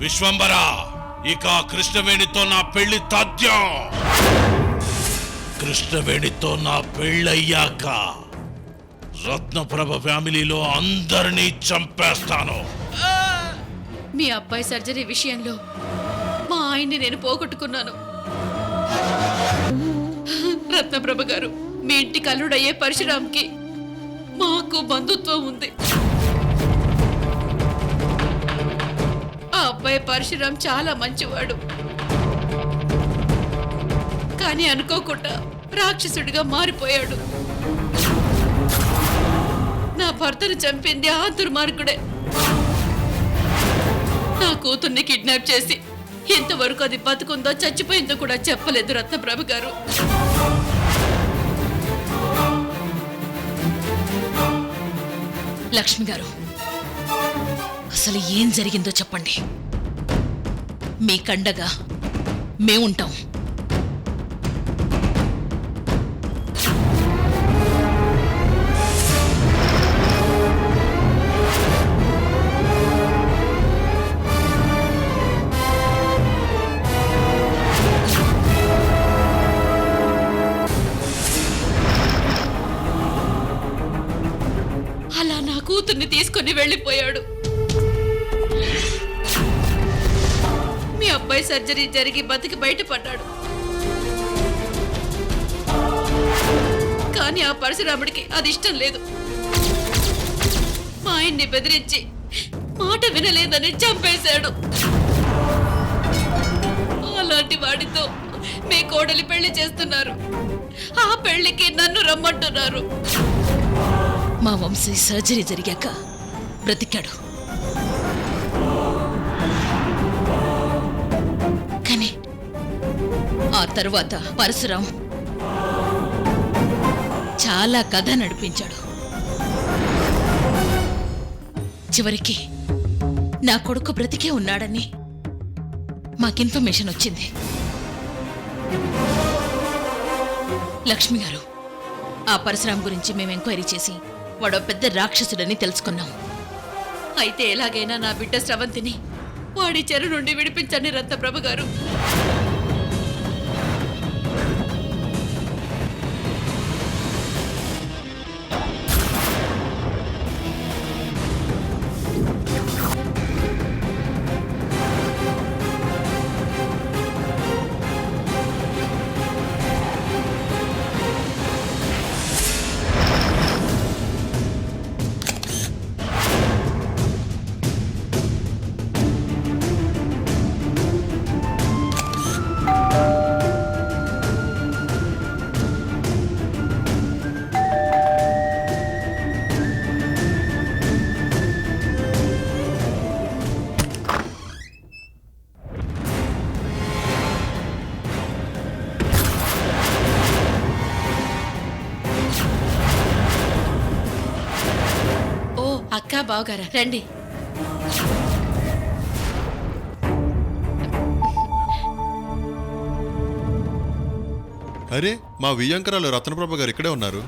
విశ్వంబర, ఇక కృష్ణవేణితో నా పెళ్లి తథ్యం. కృష్ణవేణితో నా పెళ్ళయ్యాక రత్నప్రభ ఫ్యామిలీలో అందరినీ చంపేస్తాను. మీ అబ్బాయి సర్జరీ విషయంలో మా ఆయన్ని నేను పోగొట్టుకున్నాను. రత్నప్రభ గారు, మీ ఇంటికి అల్లుడయ్యే పరశురాంకి మాకు బంధుత్వం ఉంది. ఆ అబ్బాయి పరశురాం చాలా మంచివాడు. కానీ అనుకోకుండా రాక్షసుడిగా మారిపోయాడు. నా భర్తను చంపింది ఆ దుర్మార్గుడే. నా కూతుర్ని కిడ్నాప్ చేసి ఎంతవరకు అది బతుకుందో చచ్చిపోయిందో కూడా చెప్పలేదు రత్నప్రభ గారు. లక్ష్మి గారు, అసలు ఏం జరిగిందో చెప్పండి. మీ కండగా మేముంటాం. అలా నా కూతుర్ని తీసుకుని వెళ్ళిపోయాడు. మీ అబ్బాయి సర్జరీ జరిగి బతికి బయటపడ్డాడు. కానీ ఆ పరశురాముడికి అది ఇష్టం లేదు. మా ఆయన్ని బెదిరించి మాట వినలేదని చంపేశాడు. అలాంటి వాడితో మీ కోడలి పెళ్లి చేస్తున్నారు. ఆ పెళ్లికి నన్ను రమ్మంటున్నారు. మా వంశీ సర్జరీ జరిగాక బ్రతికాడు. కానీ ఆ తరువాత పరశురాం చాలా కథ నడిపించాడు. చివరికి నా కొడుకు బ్రతికే ఉన్నాడని మాకు ఇన్ఫర్మేషన్ వచ్చింది. లక్ష్మి గారు, ఆ పరశురాం గురించి మేము ఎంక్వైరీ చేసి వాడో పెద్ద రాక్షసుడని తెలుసుకున్నాం. అయితే ఎలాగైనా నా బిడ్డ స్రవంతిని వాడి చెర నుండి విడిపించండి రత్నప్రభ గారు. అక్క బావగారా, రండి. అరే, మా వియ్యంకరాలు రత్నప్రభ గారు ఇక్కడే ఉన్నారు.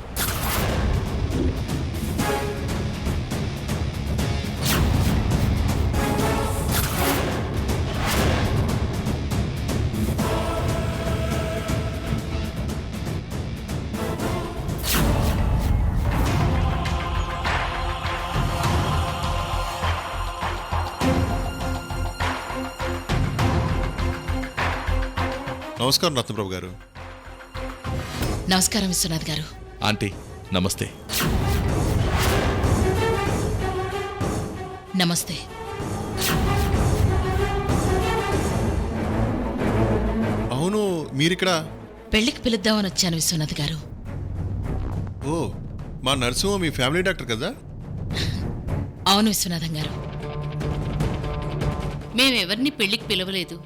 నమస్కారం రత్నప్రభ గారు. నమస్కారం విశ్వనాథ్ గారు. ఆంటీ నమస్తే. నమస్తే. అవును, మీరిక్కడ? పెళ్లికి పిలుద్దామని వచ్చాను విశ్వనాథ్ గారు. ఓ, మా నర్సింహ మీ ఫ్యామిలీ డాక్టర్ కదా? అవును విశ్వనాథం గారు. మేమెవరిని పెళ్లికి పిలవలేదు.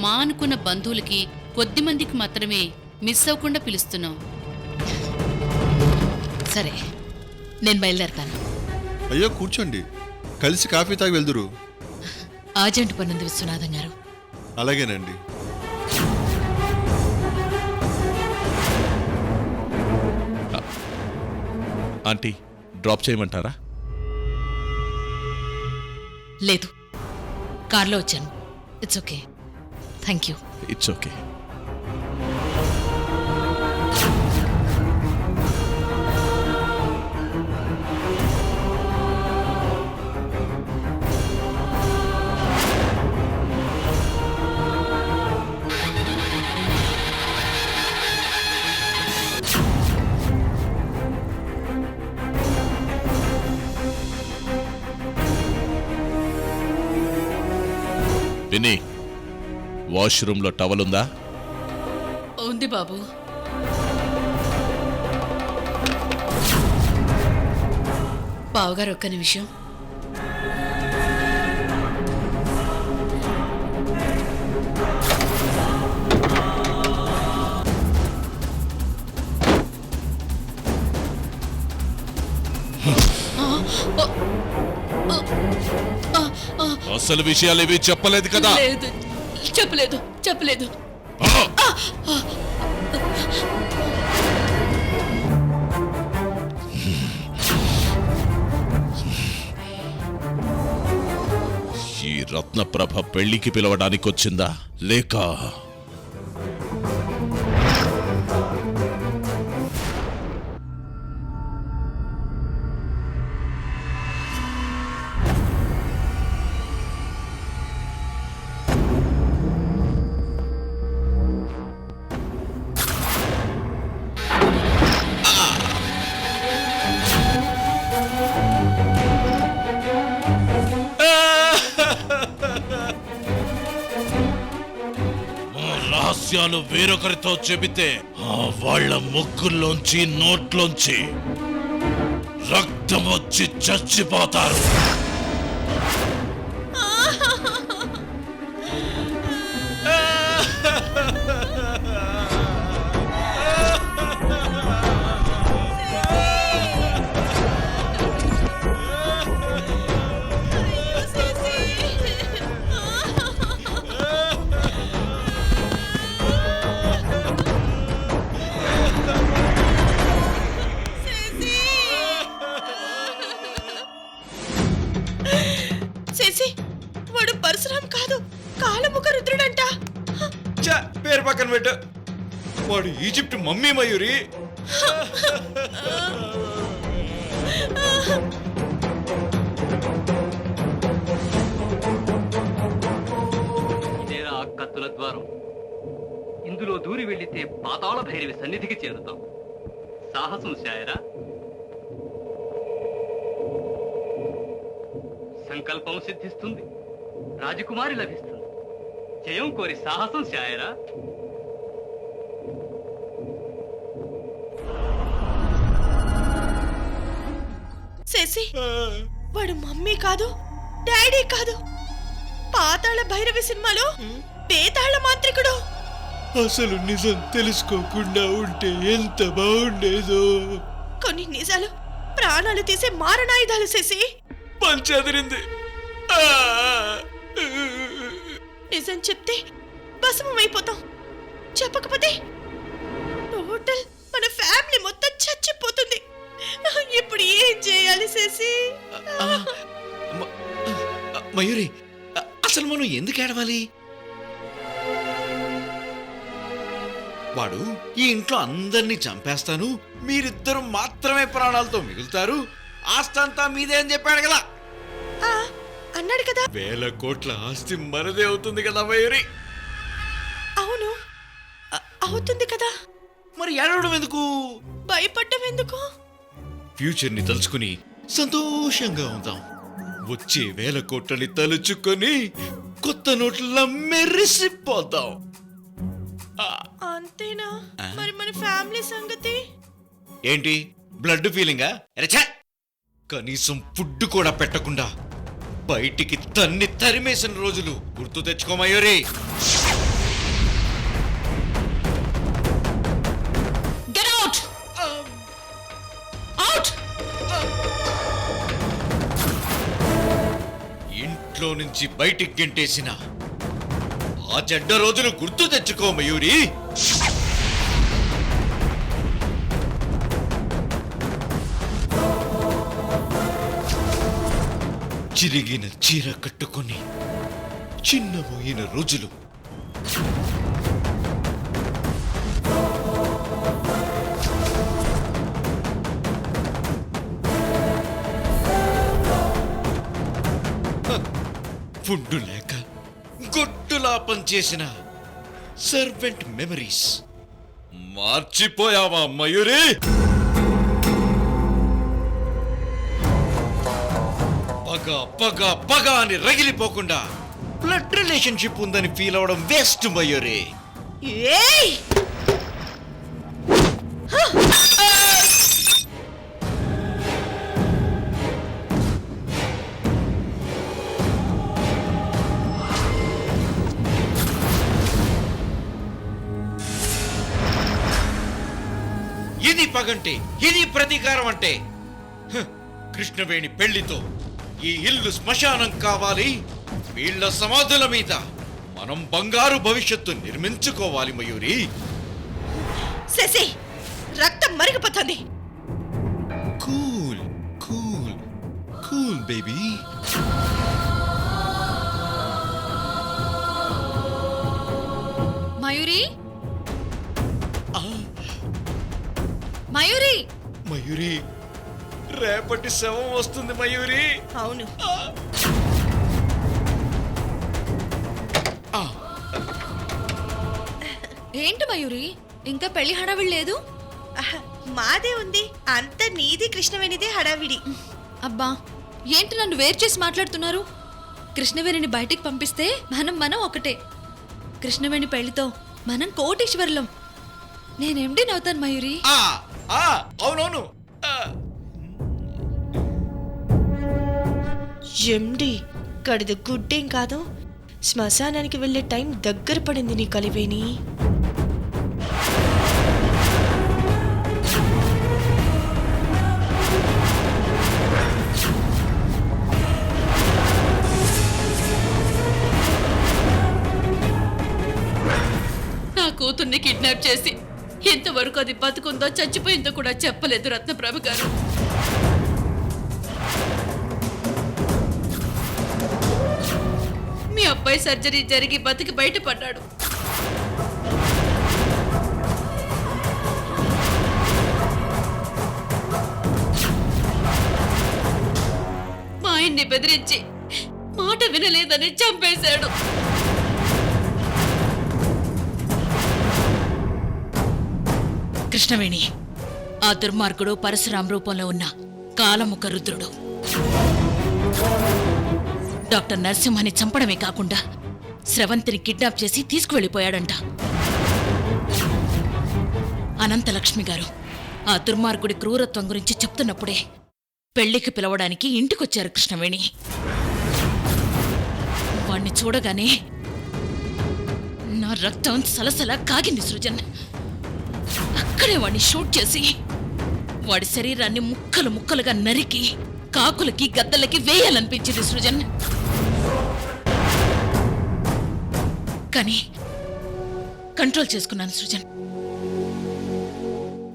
మా అనుకున్న బంధువులకి కొద్ది మందికి మాత్రమే మిస్ అవ్వకుండా పిలుస్తున్నాం. సరే, నేను బయలుదేరతాను. అయ్యో కూర్చోండి, కలిసి కాఫీ తాగి వెళ్దురు. అర్జెంట్ పనుంది విశ్వనాథం గారు. అలాగేనండి. ఆంటీ డ్రాప్ చేయమంటారా? లేదు, కార్లో వచ్చాను. It's okay. Thank you. It's okay. విని, వాష్రూమ్లో టవల్ ఉందా? ఉంది బాబు. బావగారు ఒక్క నిమిషం. అసలు విషయాలు ఏవి చెప్పలేదు కదా? లేదు, చెప్పలేదు చెప్పలేదు. ఈ రత్నప్రభ పెళ్లికి పిలవడానికి వచ్చిందా లేక రహస్యాలు వేరొకరితో చెబితే వాళ్ళ ముక్కుల్లోంచి నోట్లోంచి రక్తం వచ్చి చచ్చిపోతారు. శశి, వాడు పరశురాం కాదు, కాలముఖ రుద్రుడంట. పేరు పక్కన పెట్టు. వాడు ఈజిప్ట్ మమ్మీ మయూరి. ఇదేరా కత్తుల ద్వారం. ఇందులో దూరి వెళ్లితే పాతాళ భైరవి సన్నిధికి చేరుతాం. సాహసం శాయరా. సంకల్పం సిద్ధిస్తుంది, రాజకుమారి లభిస్తుంది. జయం కోరి సాహసం శాయరా. శశి, వాడు మమ్మీ కాదు, డాడీ కాదు, పాతాళ భైరవి సినిమాలో బేతాళ మాంత్రికుడు. అసలు నిజం తెలుసుకోకుండా ఉంటే ఎంత బాగుండేదో. కొన్ని నిజాలు ప్రాణాలు తీసే మారణాయుధాలు శశి. పంచదిరింది. నిజం చెప్తే భస్మమైపోతాం, చెప్పకపోతే టోటల్ మన ఫ్యామిలీ మొత్తం చచ్చిపోతుంది. ఇప్పుడు ఏం చేయాలి శశి? మయూరి, అసలు మనం ఎందుకు ఏడవాలి? వాడు ఈ ఇంట్లో అందరినీ చంపేస్తాను, మీరిద్దరు మాత్రమే ప్రాణాలతో మిగులుతారు, ఆస్తంతా మీదే అని చెప్పాడు కదా. అన్నాడు కదా. 1000 కోట్ల ఆస్తి మనదే అవుతుంది కదా మయూరి. అవును, అవుతుంది కదా. మరి ఏడవడం ఎందుకు? భయపడ్డం ఎందుకు? ఫ్యూచర్ ని తలుచుకుని సంతోషంగా ఉందాం. వచ్చే 1000 కోట్లని తలుచుకొని కొత్త నోట్ల మెరిసిపోదాం. అంతేనా? మరి మన ఫ్యామిలీ సంగతి ఏంటి? బ్లడ్ ఫీలింగా? కనీసం ఫుడ్ కూడా పెట్టకుండా బయటికి తరిమేసిన రోజులు గుర్తు తెచ్చుకో మయూరి. Get out! అవుట్! ఇంట్లో నుంచి బయటికి గెంటేసిన ఆ చెడ్డ రోజులు గుర్తు తెచ్చుకో మయూరి. చిరిగిన చీర కట్టుకొని చిన్నబోయిన రోజులు. ఫుడ్డు లేక గొడ్డులా పనిచేసిన సర్వెంట్ మెమరీస్ మార్చిపోయావా మయూరి? పగ పగ పగ అని రగిలిపోకుండా బ్లడ్ రిలేషన్షిప్ ఉందని ఫీల్ అవడం వేస్ట్ మయూరి. ఏయ్! ఇది పగంటే, ఇది ప్రతీకారం అంటే. కృష్ణవేణి పెళ్లితో ఈ ఇల్లు శ్మశానం కావాలి. వీళ్ళ సమాధుల మీద మనం బంగారు భవిష్యత్తు నిర్మించుకోవాలి మయూరి. శశి, రక్తం మరిగిపోతుంది. Cool cool cool baby. Mayuri, Mayuri, Mayuri, రేపటి శవం వస్తుంది మయూరి. అవును. ఏంటి మయూరి, ఇంకా పెళ్లి హడావిడి లేదు? మాదే ఉంది, అంత నీది కృష్ణవేణిదే హడావిడి. అబ్బా, ఏంటి నన్ను వేరు చేసి మాట్లాడుతున్నారు? కృష్ణవేణిని బయటికి పంపిస్తే మనం ఒకటే. కృష్ణవేణి పెళ్లితో మనం కోటీశ్వరులం. నేనేంటి నవ్వుతాను మయూరి. అవునవును. ఎండి కడిది గుడ్డేం కాదు. శ్మశానానికి వెళ్ళే టైం దగ్గర పడింది నీ కలివేణి. నా కూతుర్ని కిడ్నాప్ చేసి ఎంతవరకు అది బతుకుందో చచ్చిపోయిందో కూడా చెప్పలేదు రత్నప్రభ గారు. మీ అబ్బాయి సర్జరీ జరిగి బతికి బయటపడ్డాడు. మా ఆయన్ని బెదిరించి మాట వినలేదని చంపేశాడు. కృష్ణవేణి, ఆ దుర్మార్గుడు పరశురాం రూపంలో ఉన్న కాలముఖ రుద్రుడు. డాక్టర్ నరసింహని చంపడమే కాకుండా స్రవంతిని కిడ్నాప్ చేసి తీసుకువెళ్ళిపోయాడంట. అనంతలక్ష్మి గారు ఆ దుర్మార్గుడి క్రూరత్వం గురించి చెప్తున్నప్పుడే పెళ్లికి పిలవడానికి ఇంటికొచ్చారు కృష్ణవేణి. వాణ్ణి చూడగానే నా రక్తం సలసలా కాగింది సృజన్. అక్కడే వాడిని షూట్ చేసి వాడి శరీరాన్ని ముక్కలు ముక్కలుగా నరికి కాకులకి గద్దలకి వేయాలనిపించింది సృజన్. కానీ కంట్రోల్ చేసుకున్నాను సృజన్.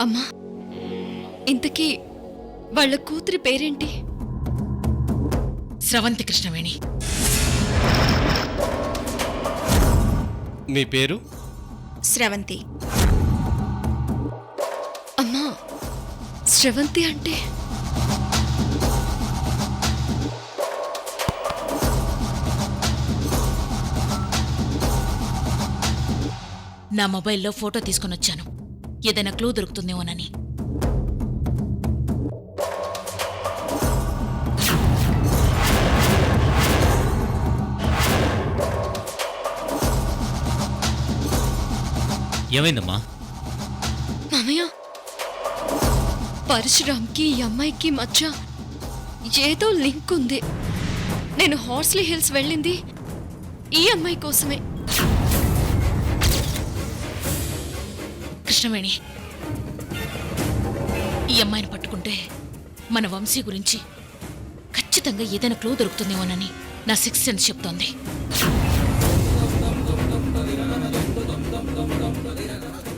అమ్మా, ఇంతకీ వాళ్ళ కూతురి పేరేంటి? స్రవంతి కృష్ణవేణి. మీ పేరు? స్రవంతి. అమ్మా, స్రవంతి అంటే నా మొబైల్లో ఫోటో తీసుకొని వచ్చాను, ఏదైనా క్లూ దొరుకుతుందేమోనని. ఏమైందమ్మా? మామయ్య, పరశురామ్కి ఈ అమ్మాయికి మధ్య ఏదో లింక్ ఉంది. నేను హార్స్లీ హిల్స్ వెళ్ళింది ఈ అమ్మాయి కోసమే. కృష్ణవేణి, ఈ అమ్మాయిని పట్టుకుంటే మన వంశీ గురించి ఖచ్చితంగా ఏదైనా క్లూ దొరుకుతుందేమోనని నా సిక్స్త్ సెన్స్ చెప్తోంది.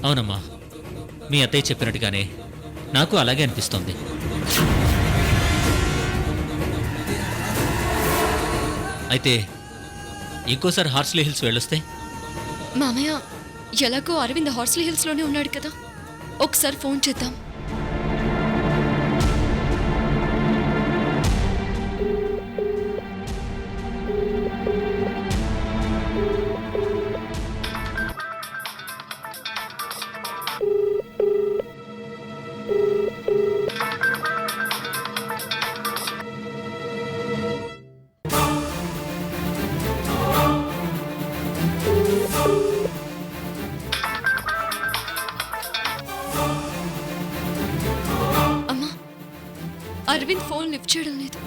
అవునమ్మా, మీ అత్తయ్య చెప్పినట్టుగానే నాకు అలాగే అనిపిస్తోంది. అయితే ఇంకోసారి హార్స్లీ హిల్స్ వెళ్ళొస్తే? మామయ్య ఎలాగో అరవింద్ హార్స్లీ హిల్స్లోనే ఉన్నాడు కదా, ఒకసారి ఫోన్ చేద్దాం. అమ్మా, అరవింద్ ఫోన్ లిఫ్ట్ చేయడం లేదు.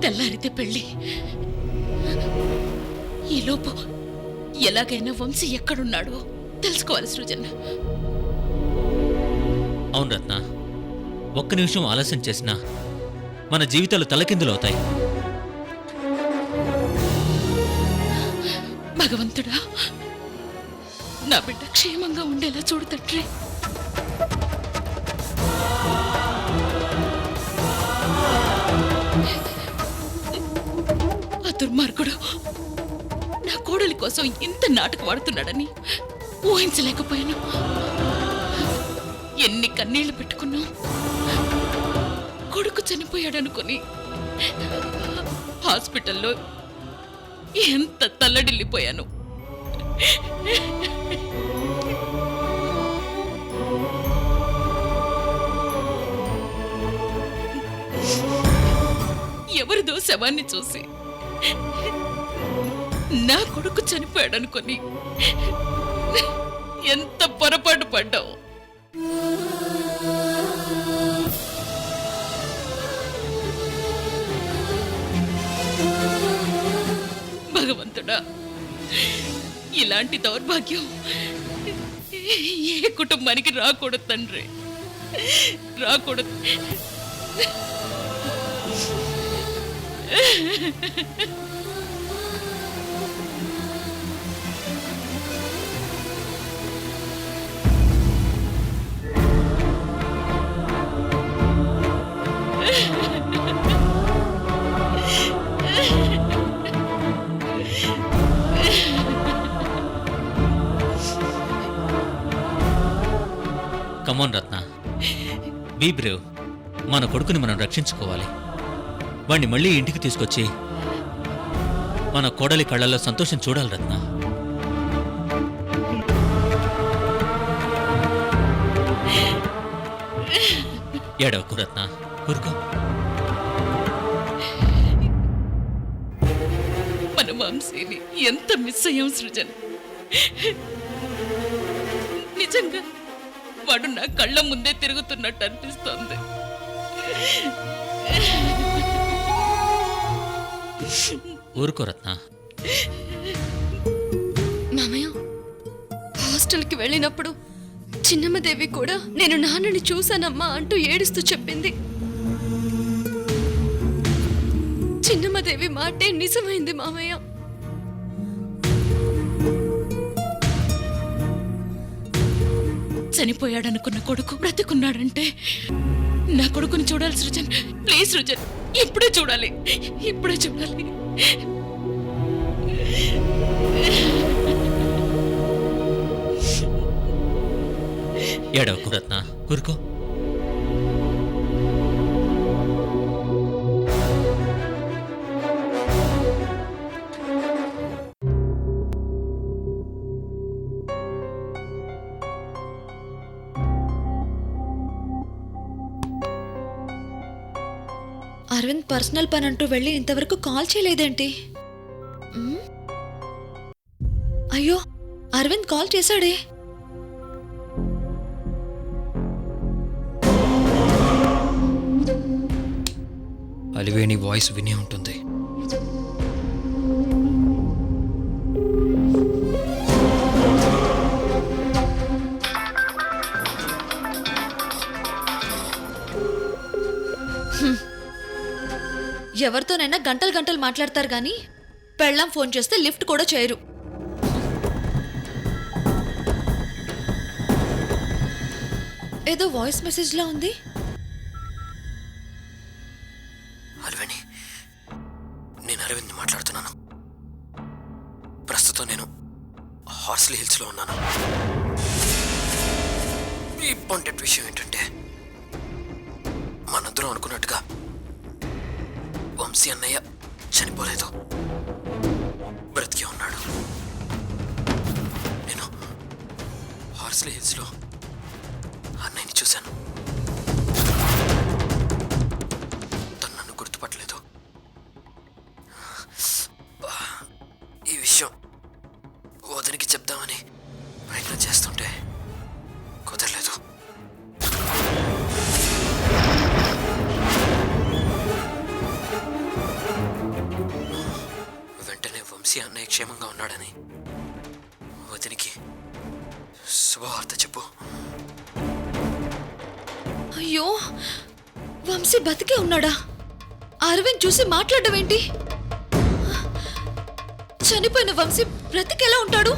తెల్లారితే పెళ్ళి. ఈలోపు ఎలాగైనా వంశీ ఎక్కడున్నాడో తెలుసుకోవాలి సృజన్. అవును రత్న, ఒక్క నిమిషం ఆలస్యం చేసినా మన జీవితాలు తలకిందులవుతాయి. భగవంతుడా, నా బిడ్డ క్షేమంగా ఉండేలా చూడు తండ్రి. ఆ దుర్మార్గుడు నా కోడలి కోసం ఇంత నాటకం ఆడుతున్నాడని ఊహించలేకపోయాను. ఎన్ని కన్నీళ్లు పెట్టుకున్నా కొడుకు చనిపోయాడనుకుని హాస్పిటల్లో ఎంత తల్లడిల్లిపోయాను. ఎవరిదో శవాన్ని చూసి నా కొడుకు చనిపోయాడనుకొని ఎంత పొరపాటు పడ్డావు. భగవంతుడా, ఇలాంటి దౌర్భాగ్యం ఏ కుటుంబానికి రాకూడదు తండ్రి, రాకూడదు. Come on Ratna, be brave. మన కొడుకుని మనం రక్షించుకోవాలి. వాణ్ణి మళ్ళీ ఇంటికి తీసుకొచ్చి మన కోడలి కళ్ళల్లో సంతోషం చూడాలి రత్న. ఏడవకు రత్న, ఊరుకో. మన వంశీని ఎంత మిస్ అయ్యాం సృజన్. నిజంగా వాడు నా కళ్ళ ముందే తిరుగుతున్నట్టు అనిపిస్తోంది. ఊరుకో రత్న. మామయ్య, హాస్టల్కి వెళ్ళినప్పుడు చిన్నమ్మదేవి కూడా నేను నాన్నని చూశానమ్మా అంటూ ఏడుస్తూ చెప్పింది. చిన్నమ్మదేవి మాటే నిజమైంది మామయ్య. చనిపోయాడనుకున్న కొడుకు బ్రతికున్నాడంటే నా కొడుకుని చూడాలి సృజన్. ప్లీజ్ సృజన్, ఇప్పుడే చూడాలి, ఇప్పుడే చూడాలి. ఏడవకు రత్న, ఊరుకో. అరవింద్ పర్సనల్ పని అంటూ వెళ్ళి ఇంతవరకు కాల్ చేయలేదేంటి? ఉమ్? అయ్యో, అరవింద్ కాల్ చేశాడే. అలివేణి వాయిస్ వినే ఉంటుంది. ఎవరితోనైనా గంటలు గంటలు మాట్లాడతారు గాని పెళ్ళాం ఫోన్ చేస్తే లిఫ్ట్ కూడా చేయరు. ఏదో వాయిస్ మెసేజ్ లా ఉంది. అలివేణి, నేను అరవింద్ మాట్లాడుతున్నాను. ప్రస్తుతం నేను హార్స్లీ హిల్స్లో ఉన్నాను. ఇంపార్టెంట్ విషయం ఏంటంటే, మనందరం అనుకున్నట్టుగా వంశీ అన్నయ్య చనిపోలేదు, బ్రతికే ఉన్నాడు. నేను హార్స్లీ హిల్స్లో అన్నయ్యని చూశాను. తను నన్ను గుర్తుపట్టలేదు. ఈ విషయం వదినికి చెప్దామని ప్రయత్నం చేస్తుంటే కుదరలేదు. వెంటనే వంశీ అన్నయ్య క్షేమంగా ఉన్నాడని వదినికి శుభవార్త చెప్పు. అయ్యో, వంశీ బతికే ఉన్నాడా? అరవింద్ చూసి మాట్లాడడం ఏంటి? చనిపోయిన వంశీ బ్రతికెలా ఉంటాడు?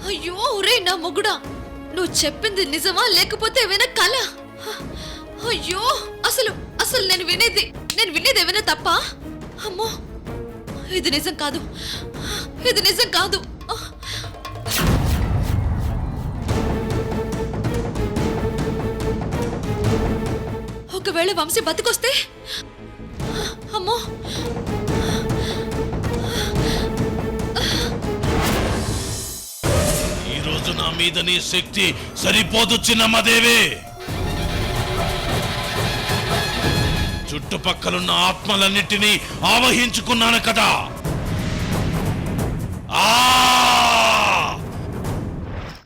అయ్యో ఒరే నా మొగుడా, నువ్వు చెప్పింది నిజమా లేకపోతే ఏమైనా కల? అయ్యో, అసలు అసలు నేను వినేది ఏమైనా తప్ప? అమ్మో, ఇది నిజం కాదు, ఇది నిజం కాదు. ఒకవేళ వంశీ బతికొస్తే? అమ్మో, ఈ రోజు నా మీద నీ శక్తి సరిపోదు చిన్నమ్మదేవి. చుట్టుపక్కలున్న ఆత్మలన్నిటినీ ఆవహించుకున్నాను కదా. ఆ